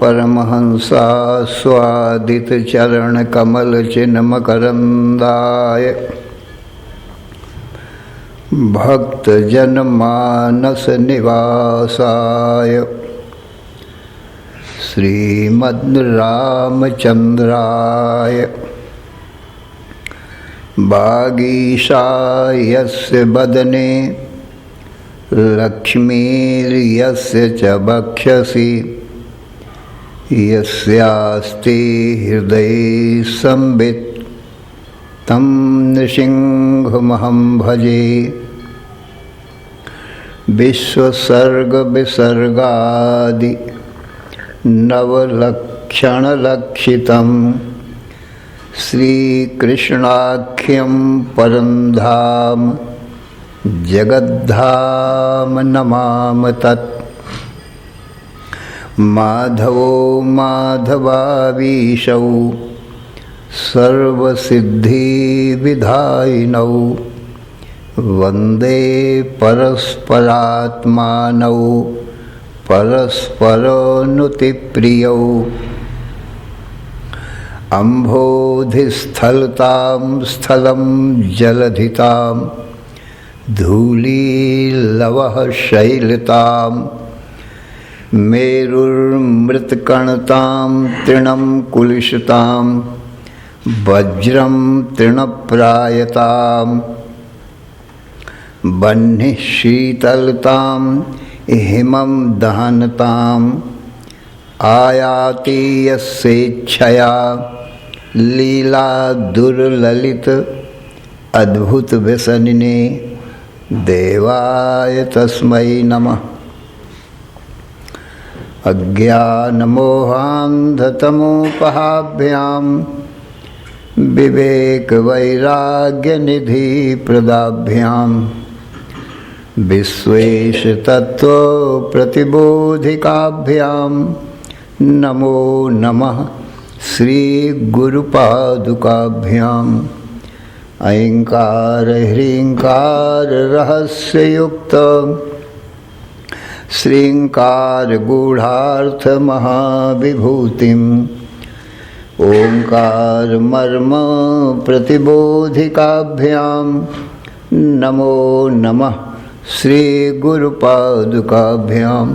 परमहंसा स्वादित चरण कमल चिन्ह मकरंदाय भक्त जन मानस निवासाय श्रीमद् रामचंद्राय वागीशायस्य वदने लक्ष्मीर्यस्य च वक्षसि यस्यास्ति हृदये संवित् तं नृसिंहमहं भजे। विश्वसर्ग विसर्गादि नवलक्षणलक्षितं श्रीकृष्णाख्यं परं धाम जगद्धाम नमाम तत्। माधवो माधवावीशौ सर्वसिद्धिविधायिनौ वन्दे परस्परात्मानौ परस्परानुतिप्रियौ। अम्भोधिस्थलतां स्थलं जलधितां धूलीलवः शैलतां मेरुर्मृत्कणतां तृणं कुलिशतां वज्रं तृणप्रायतां बह्निः शीतलतां हिमं दहनतां आयाति यस्येच्छया लीला दुर्ललित अद्भुत व्यसनिने देवाय तस्मै नमः। अज्ञानमोहान्धतमोपहाभ्यां विवेकवैराग्यनिधिप्रदाभ्यां विश्वेशतत्त्वप्रतिबोधिकाभ्यां नमो नमः श्रीगुरुपादुकाभ्याम्। ऐङ्कार ह्रीङ्कार रहस्ययुक्त श्रीङ्कार गूढार्थ महाविभूतिम् ओंकार मर्म प्रतिबोधिकाभ्यां नमो नमः श्रीगुरुपादुकाभ्याम्।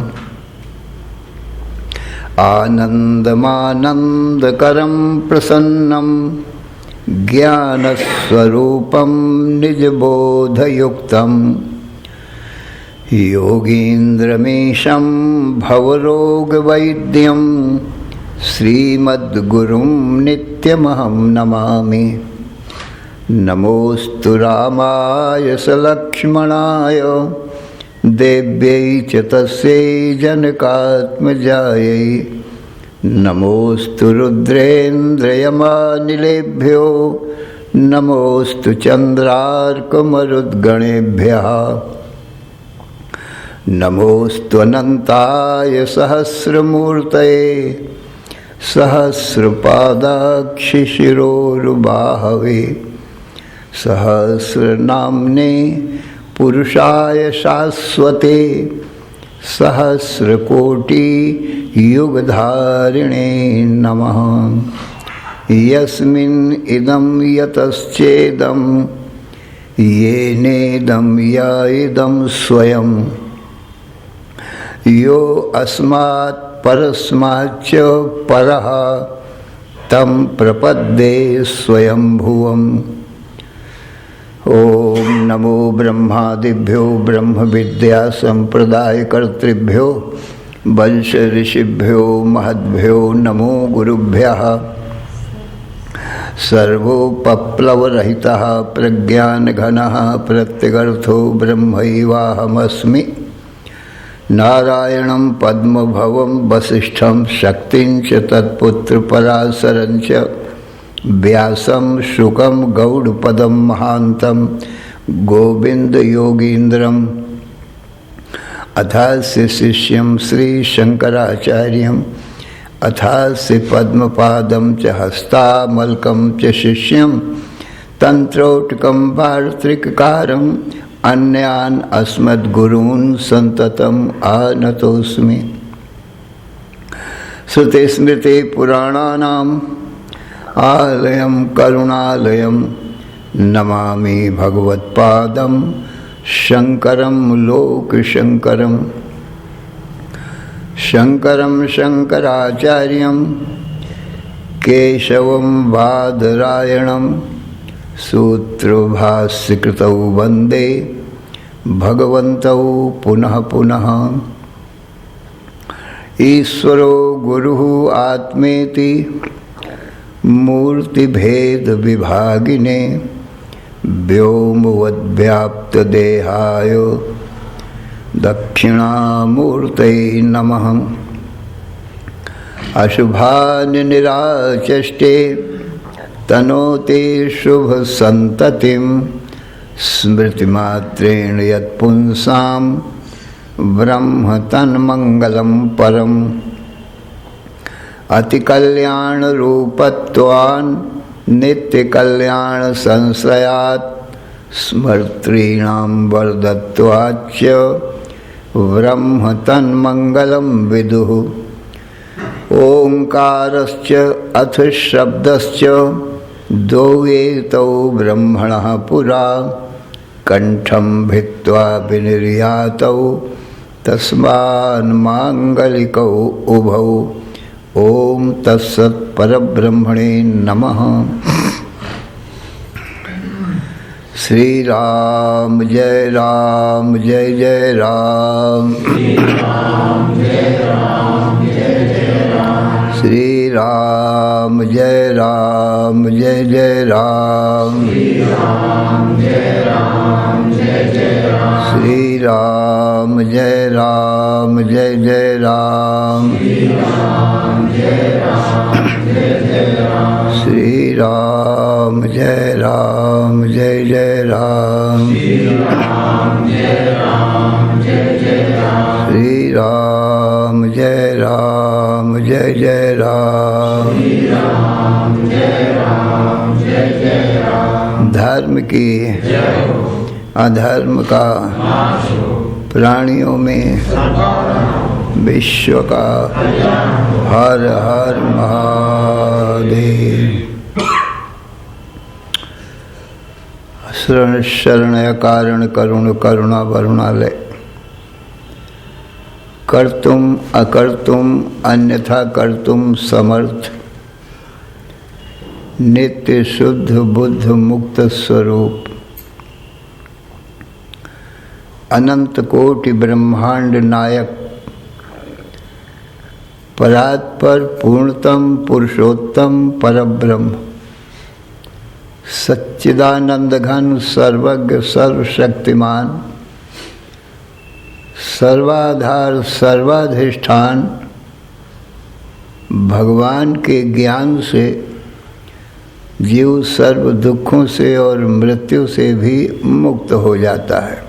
आनन्दमानन्दकरं प्रसन्नं ज्ञानस्वरूपं निजबोधयुक्तं योगीन्द्रमीशं भवरोगवैद्यं श्रीमद्गुरुं नित्यमहं नमामि। नमोऽस्तु रामाय सलक्ष्मणाय देव्यै च तस्यै जनकात्मजायै। नमोऽस्तु रुद्रेन्द्रयमानिलेभ्यो नमोऽस्तु चन्द्रार्कमरुद्गणेभ्यः। नमोऽस्तु अनन्ताय सहस्रमूर्तये सहस्रपादाक्षिशिरोरुबाहवे। सहस्रनाम्ने पुरुषाय शाश्वते सहस्रकोटियुगधारिणे नमः। यस्मिन् इदं यतश्चेदं येनेदं य इदं स्वयं यो अस्मात् परस्माच्च परः तं प्रपद्ये स्वयंभुवम्। ओम नमो ब्रह्मादिभ्यो ब्रह्म विद्या संप्रदाय कर्तृभ्यो वंश ऋषिभ्यो महद्भ्यो नमो गुरुभ्यः। सर्वोपप्लवरहितः प्रज्ञानघनः प्रत्यगर्थो ब्रह्मैवाहमस्मि। नारायणं पद्मभवं वसिष्ठं शक्तिं च तत्पुत्रपराशरं च व्यासं शुकं गौडपदं महान्तं गोविन्दयोगीन्द्रम् अथास्य शिष्यं श्रीशङ्कराचार्यम् अथास्य पद्मपादं च हस्तामलकं च शिष्यं तन्त्रौटकं वार्त्रिककारम् अन्यान् अस्मद्गुरून् सन्ततम् आनतोऽस्मि। श्रुतिस्मृतिपुराणानाम् आलयं करुणालयं नमामि भगवत्पादं शङ्करं लोकशङ्करं। शङ्करं शङ्कराचार्यं केशवं बादरायणं सूत्रभाष्यकृतौ वन्दे भगवन्तौ पुनः पुनः। ईश्वरो गुरुः आत्मेति मूर्तिभेद विभागिने व्योमवद्व्याप्तदेहाय दक्षिणामूर्तये नमः। अशुभानि निराचष्टे तनोते शुभसन्ततिं स्मृतिमात्रेण यत्पुंसां ब्रह्म तन्मङ्गलं परम्। अतिकल्याण रूपत्वान् नित्यकल्याण संश्रयात् स्मर्तॄणां वरदत्वाच्च ब्रह्म तन्मङ्गलं विदुः। ओंकारश्च अथ शब्दश्च द्वौ एतौ ब्रह्मणः पुरा कंठं भित्त्वा विनिर्यातौ तस्मान्माङ्गलिकौ उभौ। ओम तत्सत् परब्रह्मणे नमः। श्री राम जय राम जय जय राम। श्री राम जय राम जय जय राम। श्री राम जय राम जय जय राम। श्री राम जय राम जय जय राम। श्री राम जय राम जय जय राम। श्री राम जय राम जय जय राम। श्री राम जय राम जय जय राम। श्री राम जय राम जय जय राम। श्री राम जय राम जय जय राम। धर्म की अधर्म का प्राणियों में विश्व का हर हर महादेव। शरण शरणय कारण करुण करुणा वरुणालय। कर्तुम अकर्तुम अन्यथा कर्तुम समर्थ नित्य शुद्ध बुद्ध मुक्त स्वरूप अनंत कोटि ब्रह्मांड नायक परात्पर पूर्णतम पुरुषोत्तम परब्रह्म सच्चिदानंद घन सर्वज्ञ सर्वशक्तिमान सर्वाधार सर्वाधिष्ठान भगवान के ज्ञान से जीव सर्व दुखों से और मृत्यु से भी मुक्त हो जाता है।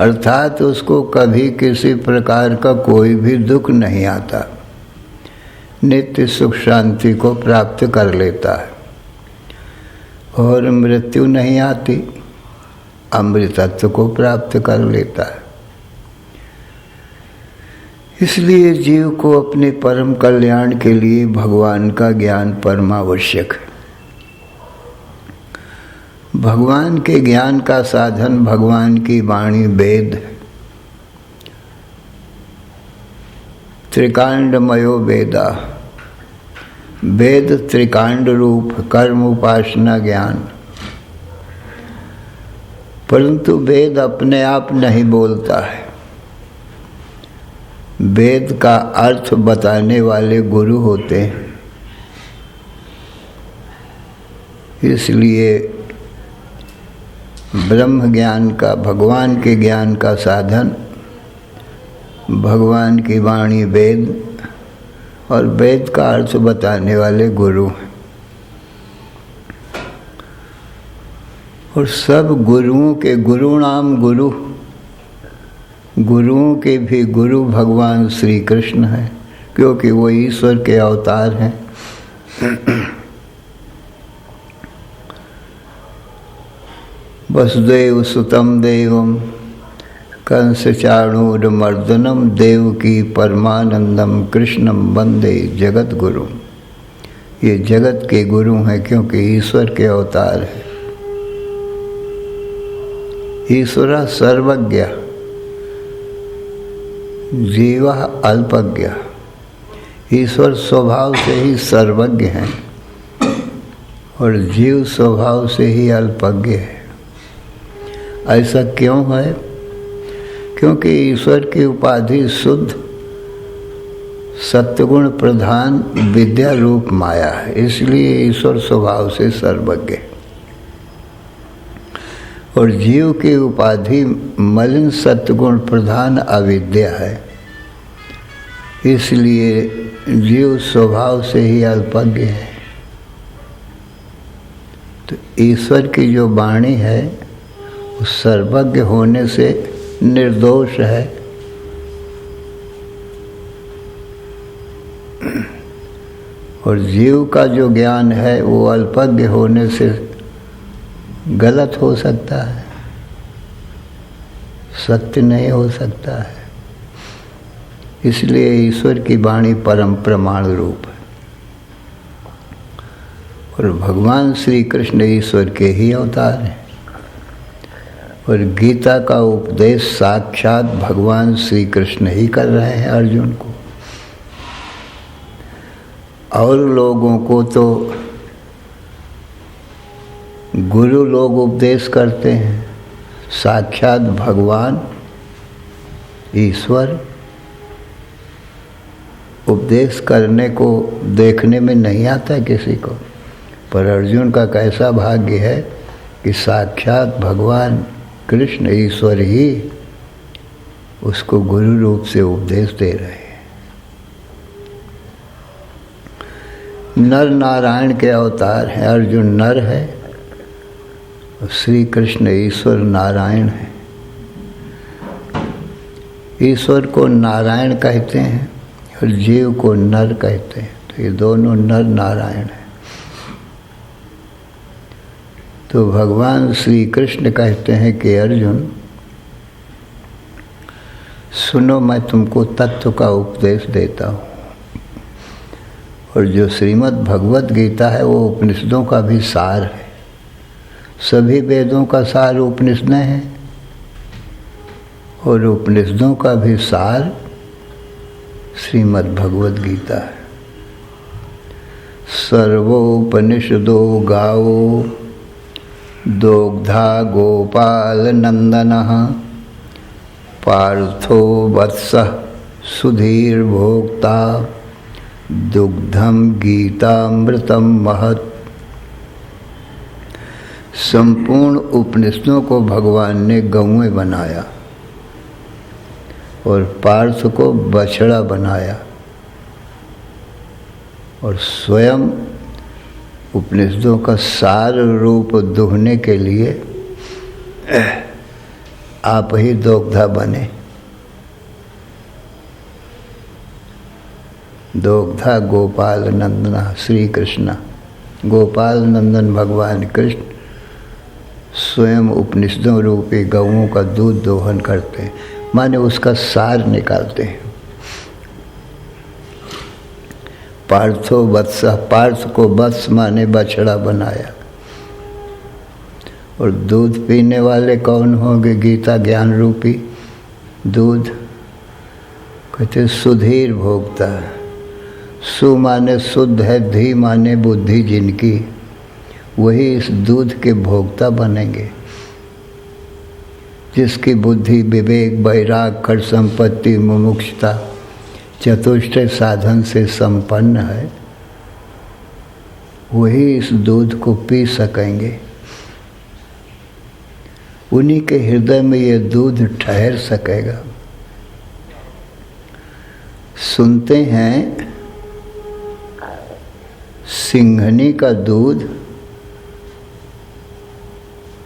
अर्थात उसको कभी किसी प्रकार का कोई भी दुख नहीं आता, नित्य सुख शांति को प्राप्त कर लेता है और मृत्यु नहीं आती, अमृतत्व को प्राप्त कर लेता है। इसलिए जीव को अपने परम कल्याण के लिए भगवान का ज्ञान परमावश्यक है। भगवान के ज्ञान का साधन भगवान की वाणी वेद है। त्रिकांडमयो वेदा, वेद त्रिकांड रूप कर्म उपासना ज्ञान। परंतु वेद अपने आप नहीं बोलता है, वेद का अर्थ बताने वाले गुरु होते हैं। इसलिए ब्रह्म ज्ञान का, भगवान के ज्ञान का साधन भगवान की वाणी वेद और वेद का अर्थ बताने वाले गुरु हैं। और सब गुरुओं के गुरु नाम गुरु, गुरुओं के भी गुरु भगवान श्री कृष्ण हैं, क्योंकि वो ईश्वर के अवतार हैं। वसुदेव सुतम देवम कंस चाणूरमर्दनम देवकी परमानंदम कृष्णम वंदे जगत गुरु। ये जगत के गुरु हैं क्योंकि ईश्वर के अवतार हैं। ईश्वर सर्वज्ञ जीव अल्पज्ञ। ईश्वर स्वभाव से ही सर्वज्ञ हैं और जीव स्वभाव से ही अल्पज्ञ है। ऐसा क्यों है? क्योंकि ईश्वर की उपाधि शुद्ध सत्वगुण प्रधान विद्या रूप माया है, इसलिए ईश्वर स्वभाव से सर्वज्ञ। और जीव की उपाधि मलिन सत्वगुण प्रधान अविद्या है, इसलिए जीव स्वभाव से ही अल्पज्ञ है। तो ईश्वर की जो वाणी है वो सर्वज्ञ होने से निर्दोष है। और जीव का जो ज्ञान है वो अल्पज्ञ होने से गलत हो सकता है, सत्य नहीं हो सकता है। इसलिए ईश्वर की वाणी परम प्रमाण रूप है। और भगवान श्री कृष्ण ईश्वर के ही अवतार हैं। और गीता का उपदेश साक्षात भगवान श्री कृष्ण ही कर रहे हैं अर्जुन को। और लोगों को तो गुरु लोग उपदेश करते हैं, साक्षात भगवान ईश्वर उपदेश करने को देखने में नहीं आता किसी को। पर अर्जुन का कैसा भाग्य है कि साक्षात भगवान कृष्ण ईश्वर ही उसको गुरु रूप से उपदेश दे रहे हैं। नर नारायण के अवतार हैं। अर्जुन नर है, श्री कृष्ण ईश्वर नारायण है। ईश्वर को नारायण कहते हैं और जीव को नर कहते हैं, तो ये दोनों नर नारायण हैं। तो भगवान श्री कृष्ण कहते हैं कि अर्जुन सुनो, मैं तुमको तत्व का उपदेश देता हूँ। और जो श्रीमद् भगवत गीता है वो उपनिषदों का भी सार है। सभी वेदों का सार उपनिषदें हैं और उपनिषदों का भी सार श्रीमद् भगवत गीता है। सर्वोपनिषदो गावो दोग्धा गोपाल नंदनः पार्थो वत्सः सुधीर भोक्ता दुग्धम गीतामृतम महत्। संपूर्ण उपनिषदों को भगवान ने गौएं बनाया और पार्थ को बछड़ा बनाया और स्वयं उपनिषदों का सार रूप दुहने के लिए आप ही दोग्धा बने। दोग्धा गोपाल नंदना श्री कृष्ण। गोपाल नंदन भगवान कृष्ण स्वयं उपनिषदों रूपी गौओं का दूध दोहन करते हैं, माने उसका सार निकालते हैं। पार्थो वत्स, पार्थ को वत्स माने बछड़ा बनाया। और दूध पीने वाले कौन होंगे? गीता ज्ञान रूपी दूध। कहते सुधीर भोक्ता। सु माने शुद्ध है, धी माने बुद्धि जिनकी, वही इस दूध के भोक्ता बनेंगे। जिसकी बुद्धि विवेक, वैराग, खट संपत्ति, मुमुक्षुता, चतुष्टय साधन से संपन्न है, वही इस दूध को पी सकेंगे। उन्हीं के हृदय में ये दूध ठहर सकेगा। सुनते हैं सिंघनी का दूध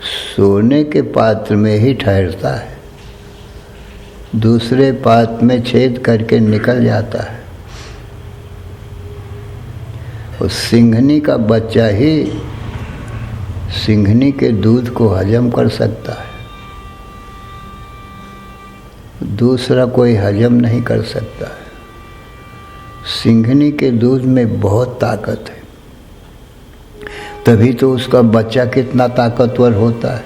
सोने के पात्र में ही ठहरता है, दूसरे पात्र में छेद करके निकल जाता है। और सिंघनी का बच्चा ही सिंघनी के दूध को हजम कर सकता है, दूसरा कोई हजम नहीं कर सकता है। सिंघनी के दूध में बहुत ताकत है, तभी तो उसका बच्चा कितना ताकतवर होता है।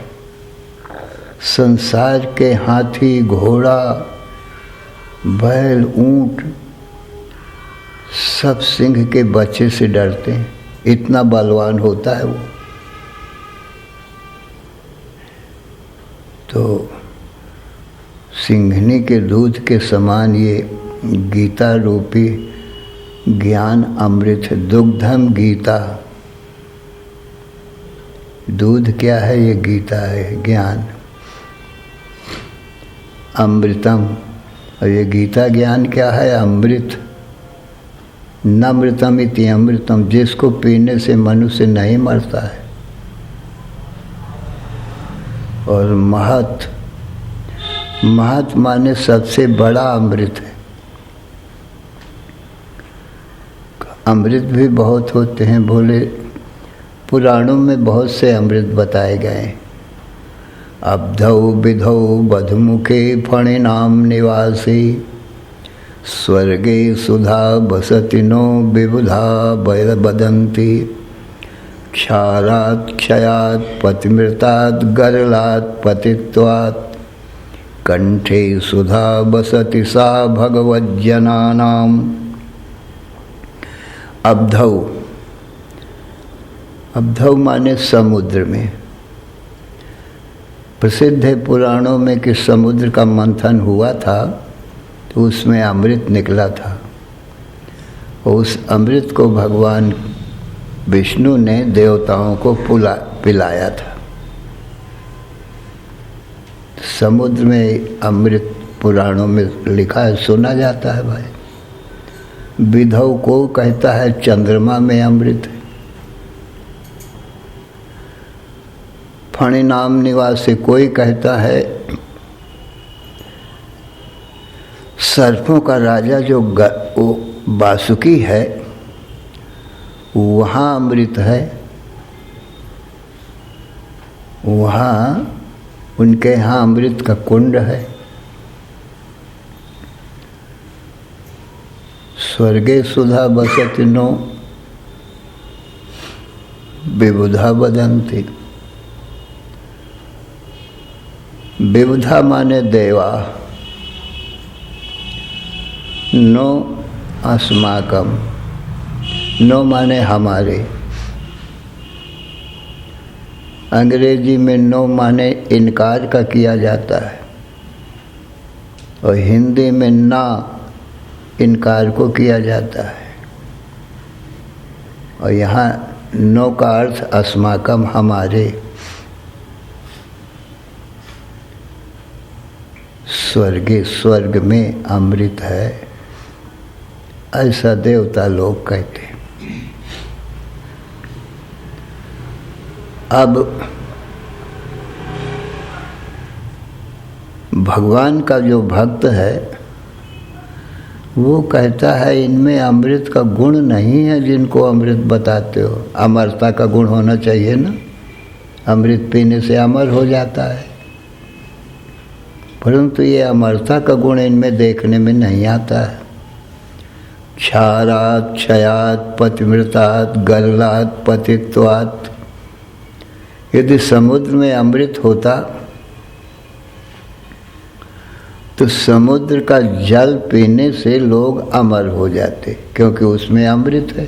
संसार के हाथी, घोड़ा, बैल, ऊंट सब सिंह के बच्चे से डरते हैं, इतना बलवान होता है वो। तो सिंघनी के दूध के समान ये गीता रूपी ज्ञान अमृत है। दुग्धम गीता, दूध क्या है? ये गीता है, ज्ञान। अमृतम, और ये गीता ज्ञान क्या है? अमृत। नमृतम इति अमृतम, जिसको पीने से मनुष्य नहीं मरता है। और महत, महत माने सबसे बड़ा अमृत है। अमृत भी बहुत होते हैं, बोले पुराणों में बहुत से अमृत बताए गए। अब्धौ विधौ बधमुखे फणिनाम निवासी, स्वर्गे सुधा बसति नो विबुधा बदंती, क्षारात् क्षयात् पतिमृतात् गरलात् पतित्वात्, कंठे सुधा बसति सा भगवज्जनानाम्। अब्धौ, अब्धौ माने समुद्र में। प्रसिद्ध है पुराणों में कि समुद्र का मंथन हुआ था तो उसमें अमृत निकला था, और उस अमृत को भगवान विष्णु ने देवताओं को पिलाया था। समुद्र में अमृत पुराणों में लिखा है, सुना जाता है भाई। विधौ को कहता है चंद्रमा में अमृत है। फणि नाम निवासी, कोई कहता है सर्पों का राजा जो वासुकी है वहाँ अमृत है, वहाँ उनके यहाँ अमृत का कुंड है। स्वर्गे सुधा बसति नो विबुधा बदंती। विबुधा माने देवा, नो अस्माकम, नो माने हमारे। अंग्रेजी में नो माने इनकार का किया जाता है, और हिंदी में ना इनकार को किया जाता है। और यहाँ नो का अर्थ अस्माकम, हमारे। स्वर्गे, स्वर्ग में अमृत है, ऐसा देवता लोग कहते हैं। अब भगवान का जो भक्त है वो कहता है इनमें अमृत का गुण नहीं है जिनको अमृत बताते हो। अमरता का गुण होना चाहिए ना, अमृत पीने से अमर हो जाता है, परंतु ये अमरता का गुण इनमें देखने में नहीं आता है। क्षारात् क्षयात् पतिमृतात् गरलात् पतित्वात्। यदि समुद्र में अमृत होता तो समुद्र का जल पीने से लोग अमर हो जाते, क्योंकि उसमें अमृत है।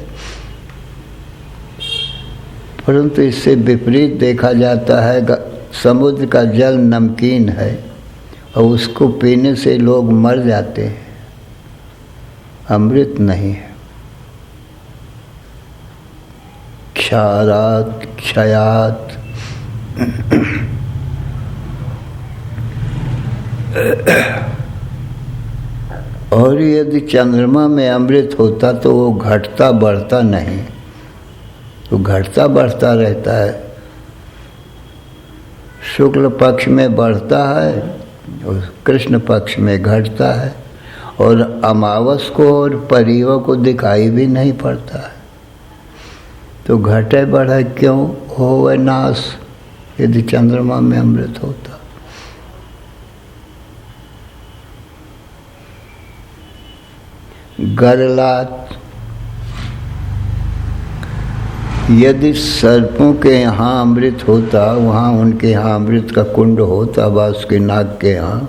परंतु इससे विपरीत देखा जाता है, समुद्र का जल नमकीन है और उसको पीने से लोग मर जाते हैं, अमृत नहीं है। क्षारात क्षयात और यदि चंद्रमा में अमृत होता तो वो घटता बढ़ता नहीं, तो घटता बढ़ता रहता है। शुक्ल पक्ष में बढ़ता है और कृष्ण पक्ष में घटता है, और अमावस को और परियों को दिखाई भी नहीं पड़ता है। तो घटे बढ़े क्यों होवे नाश, यदि चंद्रमा में अमृत होता। गरलात, यदि सर्पों के यहाँ अमृत होता, वहाँ उनके यहाँ अमृत का कुंड होता बासुकीनाग के यहाँ,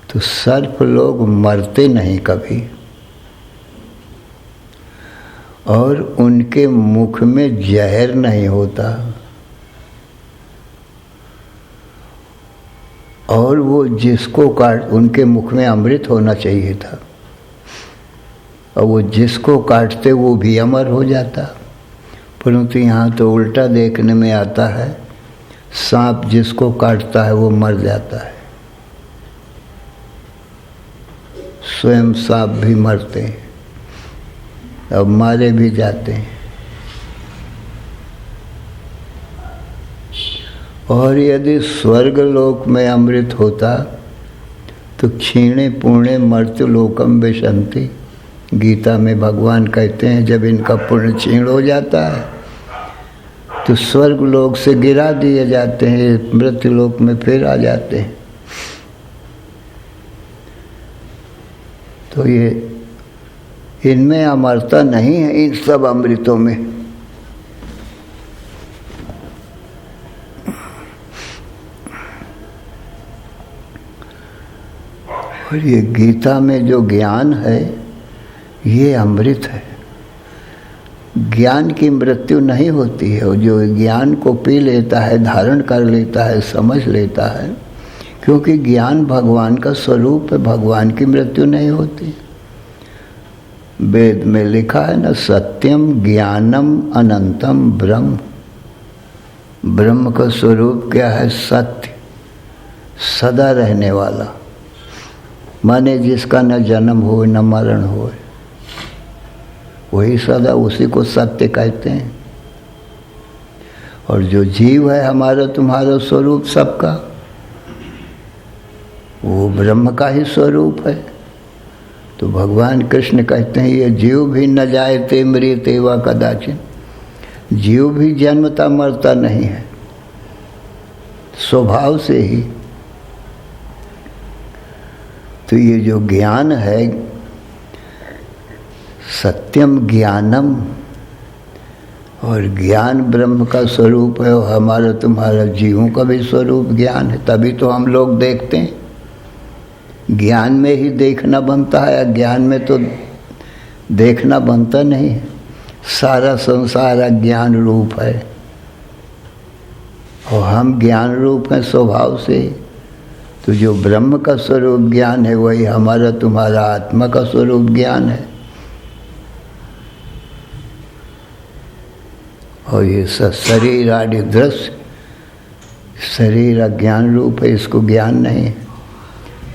तो सर्प लोग मरते नहीं कभी, और उनके मुख में जहर नहीं होता, और वो जिसको काट, उनके मुख में अमृत होना चाहिए था, और वो जिसको काटते वो भी अमर हो जाता। परंतु यहाँ तो उल्टा देखने में आता है, सांप जिसको काटता है वो मर जाता है, स्वयं सांप भी मरते हैं और मारे भी जाते हैं। और यदि स्वर्ग लोक में अमृत होता तो क्षीणे पुण्य मर्त्य लोकम विशंति, गीता में भगवान कहते हैं जब इनका पुण्य क्षीण हो जाता है तो स्वर्ग लोक से गिरा दिए जाते हैं, मृत्यु लोक में फिर आ जाते हैं। तो ये इनमें अमरता नहीं है, इन सब अमृतों में। और ये गीता में जो ज्ञान है ये अमृत है। ज्ञान की मृत्यु नहीं होती है, और जो ज्ञान को पी लेता है, धारण कर लेता है, समझ लेता है, क्योंकि ज्ञान भगवान का स्वरूप है, भगवान की मृत्यु नहीं होती। वेद में लिखा है ना, सत्यम ज्ञानम अनंतम ब्रह्म। ब्रह्म का स्वरूप क्या है? सत्य, सदा रहने वाला, माने जिसका न जन्म हो न मरण हो, वही सदा, उसी को सत्य कहते हैं। और जो जीव है हमारा तुम्हारा स्वरूप सबका, वो ब्रह्म का ही स्वरूप है। तो भगवान कृष्ण कहते हैं ये जीव भी न जायते मृत्यते वा कदाचिन, जीव भी जन्मता मरता नहीं है, स्वभाव से ही। तो ये जो ज्ञान है, सत्यम ज्ञानम, और ज्ञान ब्रह्म का स्वरूप है, और हमारा तुम्हारा जीवों का भी स्वरूप ज्ञान है। तभी तो हम लोग देखते हैं, ज्ञान में ही देखना बनता है, अज्ञान में तो देखना बनता नहीं है। सारा संसार अज्ञान रूप है और हम ज्ञान रूप हैं स्वभाव से। तो जो ब्रह्म का स्वरूप ज्ञान है वही हमारा तुम्हारा आत्मा का स्वरूप ज्ञान है। और ये शरीर आदि दृश्य, शरीर अज्ञान रूप है, इसको ज्ञान नहीं है।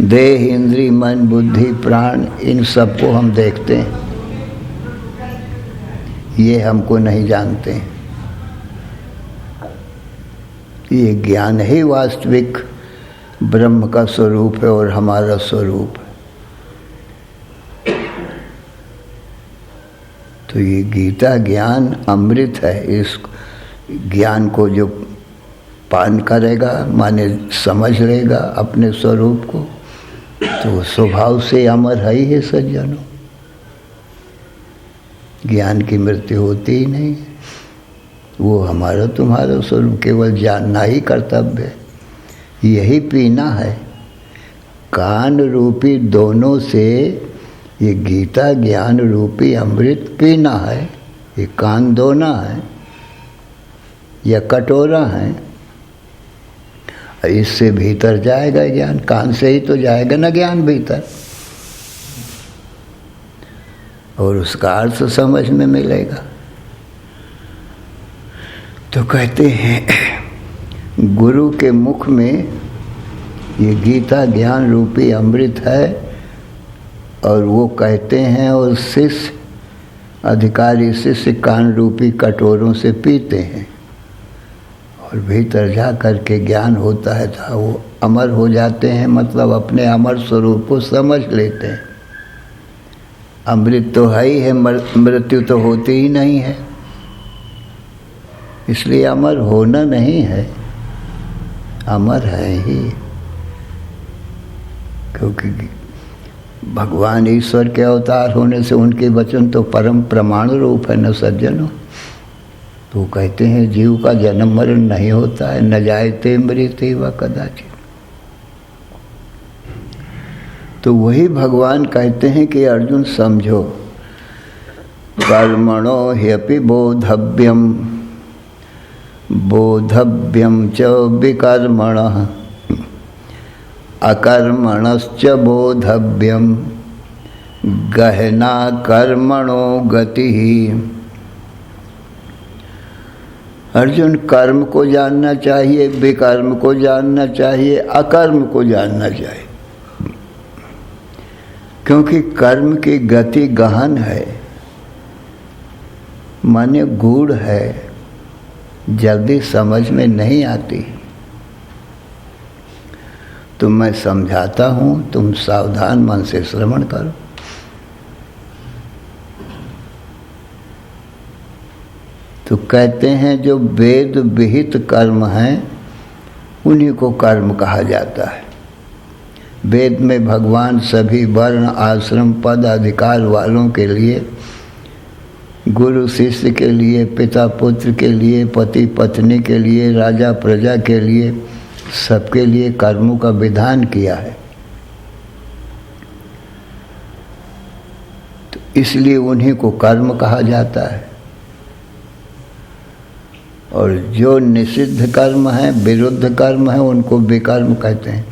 देह, इंद्री, मन, बुद्धि, प्राण, इन सबको हम देखते हैं, ये हमको नहीं जानते। ये ज्ञान ही वास्तविक ब्रह्म का स्वरूप है और हमारा स्वरूप है। तो ये गीता ज्ञान अमृत है। इस ज्ञान को जो पान करेगा, माने समझ लेगा अपने स्वरूप को, तो स्वभाव से अमर है ही है सज्जनों। ज्ञान की मृत्यु होती ही नहीं, वो हमारा तुम्हारा स्वरूप, केवल जानना ही कर्तव्य है। यही पीना है, कान रूपी दोनों से ये गीता ज्ञान रूपी अमृत पीना है। ये कान धोना है या कटोरा है, इससे भीतर जाएगा ज्ञान। कान से ही तो जाएगा ना ज्ञान भीतर, और उसका अर्थ समझ में मिलेगा। तो कहते हैं गुरु के मुख में ये गीता ज्ञान रूपी अमृत है, और वो कहते हैं, और शिष्य अधिकारी शिष्य कान रूपी कटोरों से पीते हैं, और भीतर जा कर के ज्ञान होता है तो वो अमर हो जाते हैं, मतलब अपने अमर स्वरूप को समझ लेते हैं। अमृत तो है ही है, मृत्यु तो होती ही नहीं है, इसलिए अमर होना नहीं है, अमर है ही। क्योंकि भगवान ईश्वर के अवतार होने से उनके वचन तो परम प्रमाण रूप है न सज्जनों। तो कहते हैं जीव का जन्म मरण नहीं होता है, न जायते मृत्यु व कदाचित। तो वही भगवान कहते हैं कि अर्जुन समझो, कर्मणो ह्यपि बोधव्यम बोधव्यम च विकर्मणः अकर्मणश्च बोधव्यम गहना कर्मणो गति। अर्जुन, कर्म को जानना चाहिए, विकर्म को जानना चाहिए, अकर्म को जानना चाहिए, क्योंकि कर्म की गति गहन है, माने गूढ़ है, जल्दी समझ में नहीं आती। तो मैं समझाता हूँ, तुम सावधान मन से श्रवण करो। तो कहते हैं जो वेद विहित कर्म हैं उन्हीं को कर्म कहा जाता है। वेद में भगवान सभी वर्ण आश्रम पद अधिकार वालों के लिए, गुरु शिष्य के लिए, पिता पुत्र के लिए, पति पत्नी के लिए, राजा प्रजा के लिए, सबके लिए कर्मों का विधान किया है। तो इसलिए उन्हीं को कर्म कहा जाता है। और जो निषिद्ध कर्म है, विरुद्ध कर्म है, उनको विकर्म कहते हैं,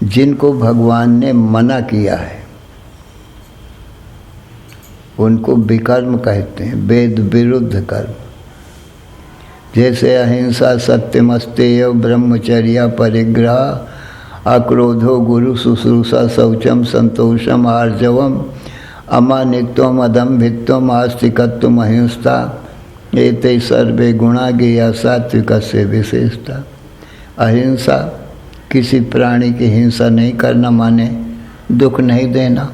जिनको भगवान ने मना किया है उनको विकर्म कहते हैं, वेद विरुद्ध कर्म। जैसे अहिंसा, सत्यमस्तेय, ब्रह्मचर्य, परिग्रह, अक्रोधो, गुरु शुश्रूषा, शौचम, संतोषम, आर्जवम, अमानित्वम, अदम्भित्वम, आस्तिकत्वम, अहिंसा, एते सर्वे गुणा ज्ञेया सात्विक से विशेषता। अहिंसा, किसी प्राणी की हिंसा नहीं करना, माने दुख नहीं देना।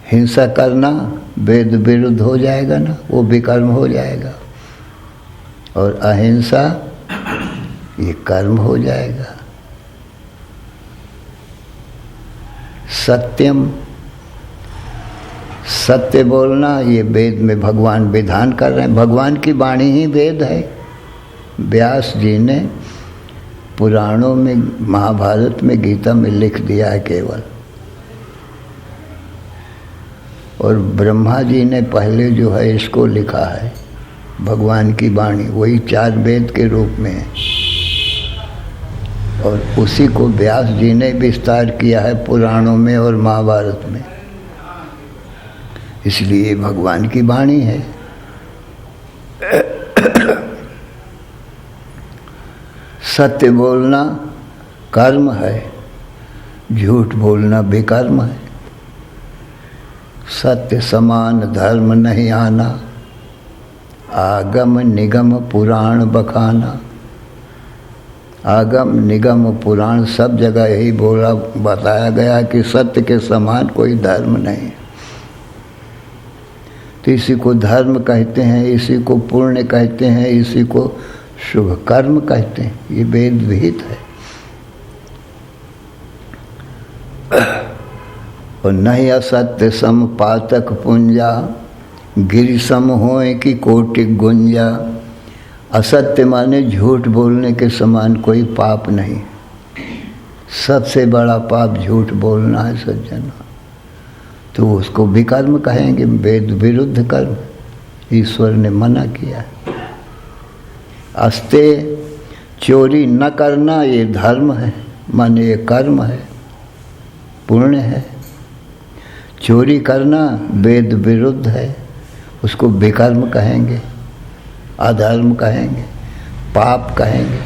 हिंसा करना वेद विरुद्ध हो जाएगा ना, वो विकर्म हो जाएगा। और अहिंसा ये कर्म हो जाएगा। सत्यम, सत्य बोलना, ये वेद में भगवान विधान कर रहे हैं। भगवान की वाणी ही वेद है। व्यास जी ने पुराणों में, महाभारत में, गीता में लिख दिया है केवल। और ब्रह्मा जी ने पहले जो है इसको लिखा है, भगवान की वाणी, वही 4 वेद के रूप में है। और उसी को व्यास जी ने विस्तार किया है पुराणों में और महाभारत में, इसलिए भगवान की वाणी है। सत्य बोलना कर्म है, झूठ बोलना भी कर्म है। सत्य समान धर्म नहीं आना, आगम निगम पुराण बखाना। आगम निगम पुराण सब जगह यही बताया गया कि सत्य के समान कोई धर्म नहीं। तो इसी को धर्म कहते हैं, इसी को पुण्य कहते हैं, इसी को शुभ कर्म कहते हैं। ये वेद विहित है। और नहीं असत्य सम पातक पुंजा, गिरि सम होए की कोटि गुंजा। असत्य माने झूठ बोलने के समान कोई पाप नहीं। सबसे बड़ा पाप झूठ बोलना है सज्जन। तो उसको विकर्म कहेंगे, वेद विरुद्ध कर्म, ईश्वर ने मना किया। अस्ते चोरी न करना ये धर्म है, माने ये कर्म है, पुण्य है। चोरी करना वेद विरुद्ध है, उसको विकर्म कहेंगे, अधर्म कहेंगे, पाप कहेंगे।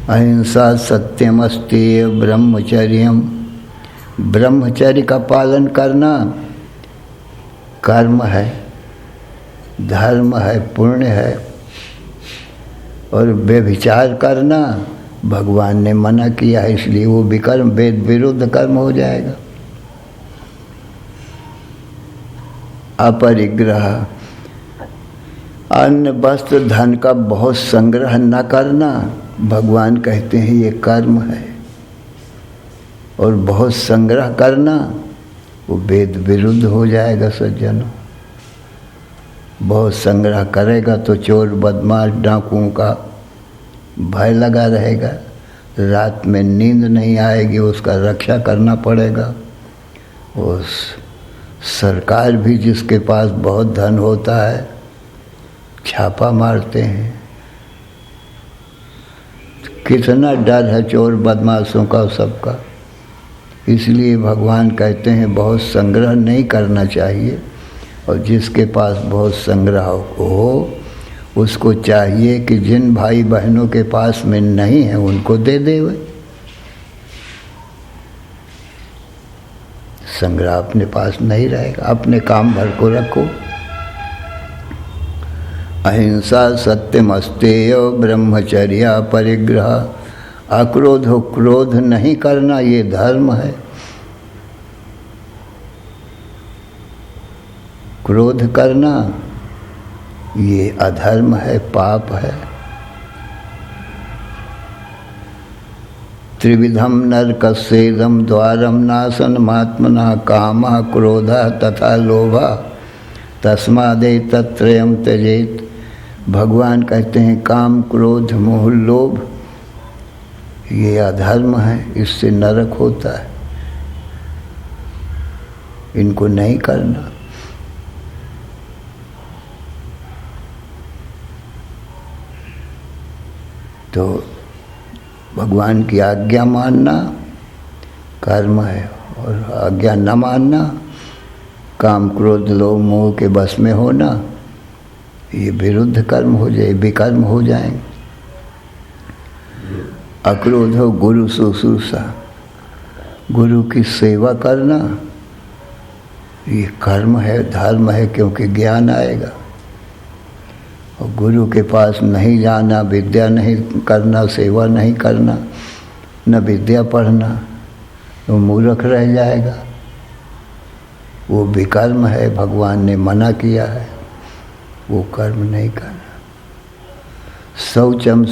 अहिंसा सत्यम अस्तेय ब्रह्मचर्यम, ब्रह्मचर्य का पालन करना कर्म है, धर्म है, पुण्य है। और व्यभिचार करना भगवान ने मना किया है, इसलिए वो विकर्म, वेद विरुद्ध कर्म हो जाएगा। अपरिग्रह, अन्न वस्त्र धन का बहुत संग्रह न करना, भगवान कहते हैं ये कर्म है। और बहुत संग्रह करना वो वेद विरुद्ध हो जाएगा सज्जनों। बहुत संग्रह करेगा तो चोर बदमाश डाकुओं का भय लगा रहेगा, रात में नींद नहीं आएगी, उसका रक्षा करना पड़ेगा। उस सरकार भी जिसके पास बहुत धन होता है छापा मारते हैं। कितना डर है चोर बदमाशों का, सबका। इसलिए भगवान कहते हैं बहुत संग्रह नहीं करना चाहिए। और जिसके पास बहुत संग्रह हो उसको चाहिए कि जिन भाई बहनों के पास में नहीं है उनको दे दे। वे संग्रह अपने पास नहीं रहेगा, अपने काम भर को रखो। अहिंसा सत्यम अस्तेय ब्रह्मचर्या परिग्रह, अक्रोध हो, क्रोध नहीं करना ये धर्म है। क्रोध करना ये अधर्म है, पाप है। त्रिविधम नरकस्येदं द्वारम नाशनमात्मनः कामः क्रोधः तथा लोभः तस्मादेतत्त्रयं त्यजेत। भगवान कहते हैं काम क्रोध मोह लोभ ये अधर्म है, इससे नरक होता है, इनको नहीं करना। तो भगवान की आज्ञा मानना कर्म है, और आज्ञा न मानना, काम क्रोध लोभ मोह के बस में होना, ये विरुद्ध कर्म हो जाए, विकर्म हो जाएंगे। अक्रोध हो गुरु शुश्रूषा, गुरु की सेवा करना ये कर्म है, धर्म है, क्योंकि ज्ञान आएगा। और गुरु के पास नहीं जाना, विद्या नहीं करना, सेवा नहीं करना, न विद्या पढ़ना, तो मूर्ख रह जाएगा, वो विकर्म है, भगवान ने मना किया है, वो कर्म नहीं करना। शौचम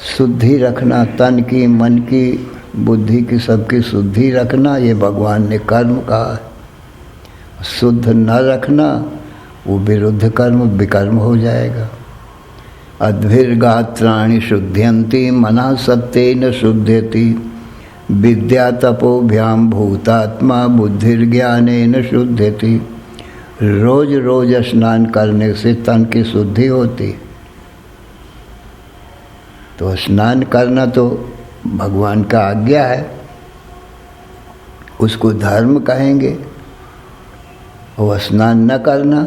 शुद्धि रखना, तन की, मन की, बुद्धि की, सबकी शुद्धि रखना, ये भगवान ने कर्म कहा है। शुद्ध न रखना वो विरुद्ध कर्म, विकर्म हो जाएगा। अद्भिर्गात्राणि शुद्ध्यन्ति मनः सत्येन शुध्यति, विद्या तपोभ्याम भूतात्मा बुद्धिर्ज्ञानेन शुध्यति। रोज रोज स्नान करने से तन की शुद्धि होती। तो स्नान करना तो भगवान का आज्ञा है, उसको धर्म कहेंगे। और स्नान न करना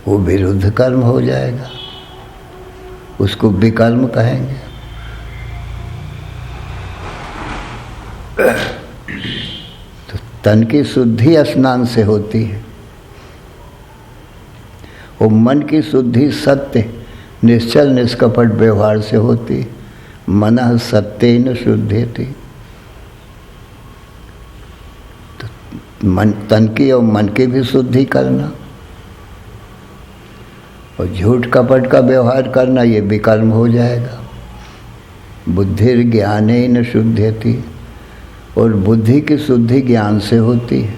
वो विरुद्ध कर्म हो जाएगा, उसको विकर्म कहेंगे। तो तन की शुद्धि स्नान से होती है, और मन की शुद्धि सत्य निश्चल निष्कपट व्यवहार से होती। मनः सत्येन शुध्यति। तो मन, तन की और मन की भी शुद्धि करना, और झूठ कपट का व्यवहार करना ये विकर्म हो जाएगा। बुद्धिर्ज्ञानेन शुध्यति, और बुद्धि की शुद्धि ज्ञान से होती है।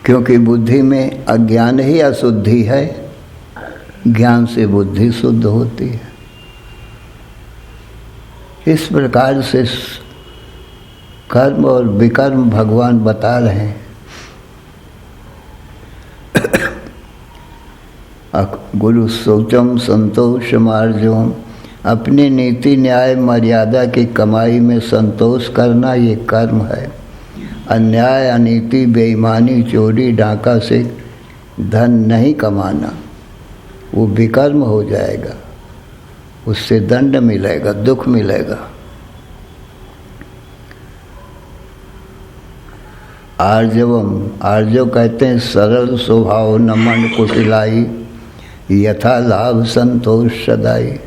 क्योंकि बुद्धि में अज्ञान ही अशुद्धि है, ज्ञान से बुद्धि शुद्ध होती है। इस प्रकार से कर्म और विकर्म भगवान बता रहे हैं। गुरु शौचम संतोष मार्जोम, अपनी नीति न्याय मर्यादा की कमाई में संतोष करना ये कर्म है। अन्याय अनीति बेईमानी चोरी डाका से धन नहीं कमाना, वो विकर्म हो जाएगा, उससे दंड मिलेगा, दुख मिलेगा। आर्जवम, आर्जव कहते हैं सरल स्वभाव, नमन कुटिलाई, यथा लाभ संतोष सदाई।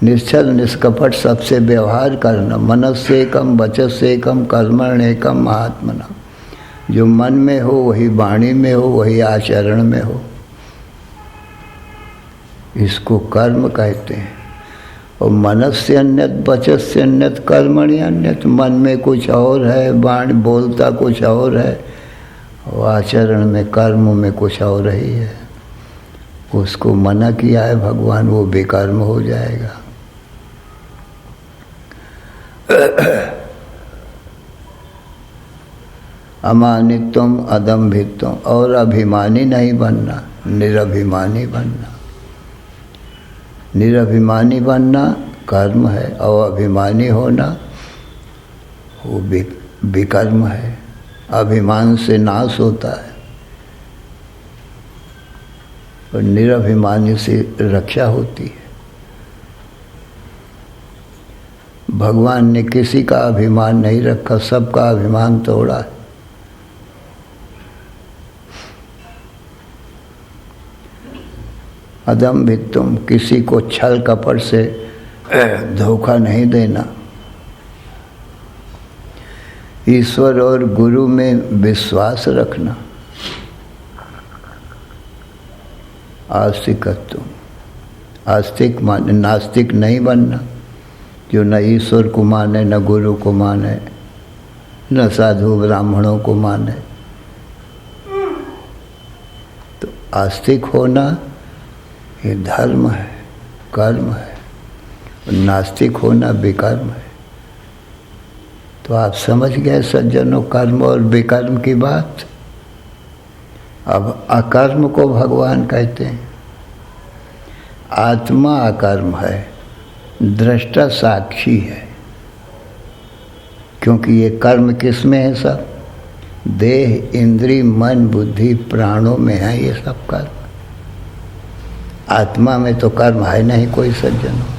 निश्चल निष्कपट सबसे व्यवहार करना, मनस्सेकम वचस्सेकम कर्मण्येकम महात्मना। जो मन में हो वही वाणी में हो, वही आचरण में हो, इसको कर्म कहते हैं। और मनस्य अन्यत वचस्य अन्यत कर्मणि अन्यत, मन में कुछ और है, वाणी बोलता कुछ और है, और आचरण में कर्म में कुछ और ही है। उसको मना किया है भगवान, वो बेकर्म हो जाएगा। अमानित्वम अदम्भित्वम, और अभिमानी नहीं बनना, निरभिमानी बनना। निरभिमानी बनना कर्म है, और अभिमानी होना वो विकर्म है। अभिमान से नाश होता है और निरभिमानी से रक्षा होती है। भगवान ने किसी का अभिमान नहीं रखा, सबका अभिमान तोड़ा है। अदम्भित्वम, किसी को छल कपट से धोखा नहीं देना। ईश्वर और गुरु में विश्वास रखना। आस्तिकत्व, आस्तिक मान, नास्तिक नहीं बनना, जो न ईश्वर को माने, न गुरु को माने, न साधु ब्राह्मणों को माने। तो आस्तिक होना ये धर्म है, कर्म है, और नास्तिक होना विकर्म है। तो आप समझ गए सज्जनों कर्म और विकर्म की बात। अब अकर्म को भगवान कहते हैं। आत्मा अकर्म है, दृष्टा साक्षी है। क्योंकि ये कर्म किस में है? सब देह, इंद्री, मन, बुद्धि, प्राणों में है ये सब कर्म। आत्मा में तो कर्म है नहीं कोई सज्जनों।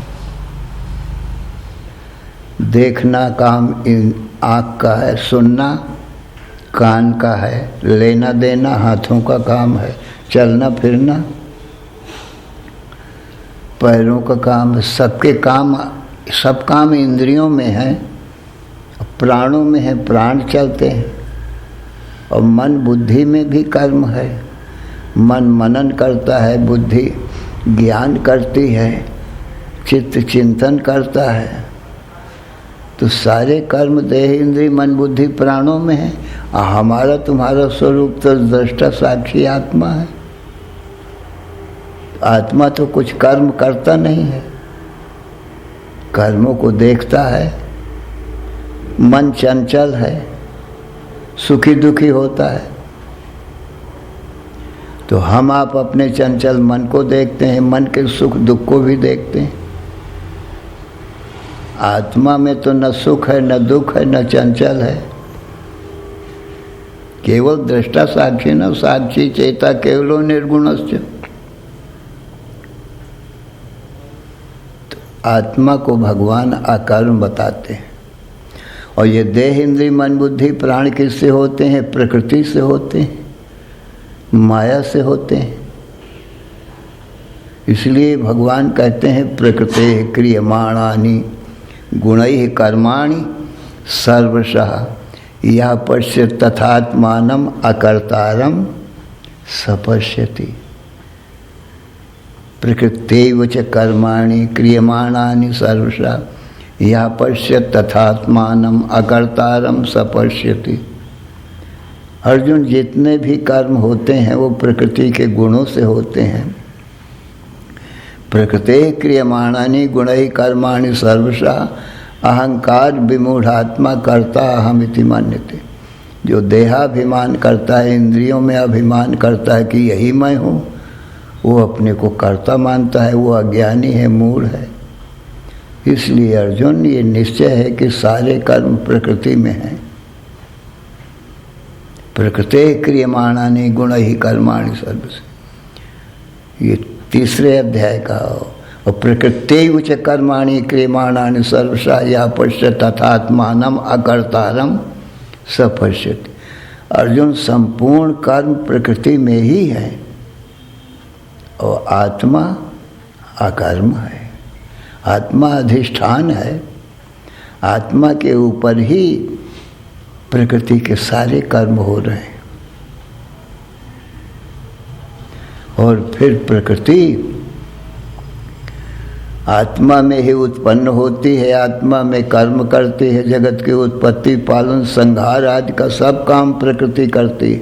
देखना काम आँख का है, सुनना कान का है, लेना देना हाथों का काम है, चलना फिरना पैरों का काम है। सबके काम, सब काम इंद्रियों में है, प्राणों में है, प्राण चलते हैं। और मन बुद्धि में भी कर्म है। मन मनन करता है, बुद्धि ज्ञान करती है, चित्त चिंतन करता है। तो सारे कर्म देह, इंद्रिय, मन, बुद्धि, प्राणों में है। हमारा तुम्हारा स्वरूप तो दृष्टा साक्षी आत्मा है। आत्मा तो कुछ कर्म करता नहीं है, कर्मों को देखता है। मन चंचल है, सुखी दुखी होता है। तो हम आप अपने चंचल मन को देखते हैं, मन के सुख दुख को भी देखते हैं। आत्मा में तो न सुख है, न दुख है, न चंचल है। केवल दृष्टा साक्षी न साक्षी चेता केवलो निर्गुणस्य। तो आत्मा को भगवान अकर्म बताते हैं। और ये देह, इंद्रिय, मन, बुद्धि, प्राण किससे होते हैं? प्रकृति से होते हैं, माया से होते हैं। इसलिए भगवान कहते हैं प्रकृते क्रियमाणानि गुणैः कर्माणि सर्वशः यः पश्यति तथात्मानम् अकर्तारं सपश्यति। प्रकृत्यैव च कर्माणि क्रियमाणानि सर्वशः यः पश्यति तथात्मानम् अकर्तारं सपश्यति। अर्जुन, जितने भी कर्म होते हैं वो प्रकृति के गुणों से होते हैं। प्रकृते क्रियमाणानि गुणैः कर्माणि सर्वशा अहंकार विमूढ़ात्मा कर्ता अहमिति मन्यते। जो देहाभिमान करता है, इंद्रियों में अभिमान करता है कि यही मैं हूँ, वो अपने को कर्ता मानता है, वो अज्ञानी है, मूढ़ है। इसलिए अर्जुन, ये निश्चय है कि सारे कर्म प्रकृति में हैं। प्रकृते क्रियमाणानि गुणैः कर्माणि सर्वशः, ये तीसरे अध्याय का। और प्रकृत्यैव च कर्माणि क्रियमाणानि सर्वशः या पश्यति तथात्मानम् अकर्तारं स पश्यति। अर्जुन, संपूर्ण कर्म प्रकृति में ही है और आत्मा अकर्म है। आत्मा अधिष्ठान है। आत्मा के ऊपर ही प्रकृति के सारे कर्म हो रहे हैं। और फिर प्रकृति आत्मा में ही उत्पन्न होती है, आत्मा में कर्म करती है। जगत की उत्पत्ति, पालन, संहार आदि का सब काम प्रकृति करती है।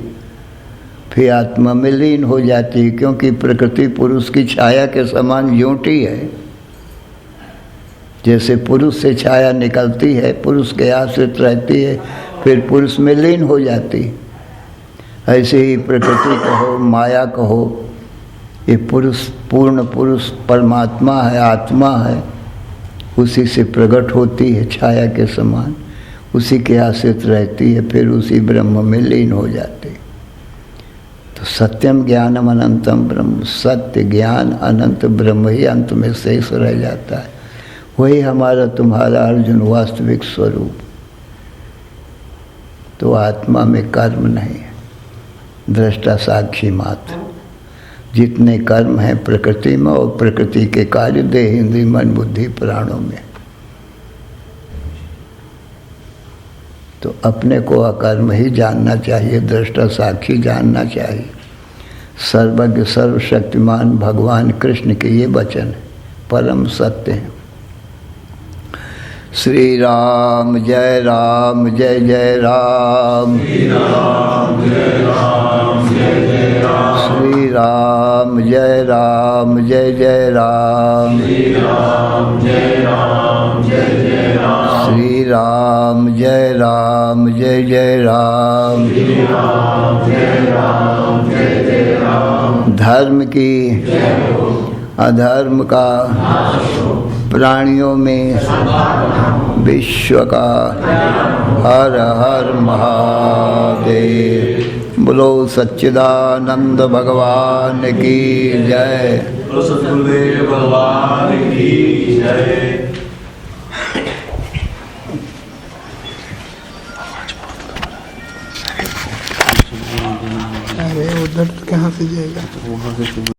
फिर आत्मा में लीन हो जाती है, क्योंकि प्रकृति पुरुष की छाया के समान झूठी है। जैसे पुरुष से छाया निकलती है, पुरुष के आश्रित रहती है, फिर पुरुष में लीन हो जाती है। ऐसे ही प्रकृति कहो, माया कहो, ये पुरुष, पूर्ण पुरुष परमात्मा है, आत्मा है, उसी से प्रकट होती है छाया के समान, उसी के आश्रित रहती है, फिर उसी ब्रह्म में लीन हो जाती है। तो सत्यम ज्ञानम अनंतम ब्रह्म, सत्य ज्ञान अनंत ब्रह्म ही अंत में शेष रह जाता है। वही हमारा तुम्हारा अर्जुन वास्तविक स्वरूप। तो आत्मा में कर्म नहीं है, दृष्टा साक्षी मात्र। जितने कर्म हैं प्रकृति में, और प्रकृति के कार्य देह, इंद्रिय, मन, बुद्धि, प्राणों में। तो अपने को अकर्म ही जानना चाहिए, दृष्टा साक्षी जानना चाहिए। सर्वज्ञ सर्वशक्तिमान भगवान कृष्ण के ये वचन है, परम सत्य है। श्री राम जय राम, जय जय राम। श्री राम जय राम, जय जय राम। श्री राम जय राम, जय जय राम। श्री राम जय राम, जय जय राम। श्री राम जय राम, जय जय राम। श्री राम जय राम, जय जय राम। धर्म की अधर्म का, प्राणियों में विश्व का, हर हर महादेव। बोलो सच्चिदानंद भगवान की जय। सतगुरुदेव भगवान की जय। अरे उधर कहाँ से जाएगा? वहाँ से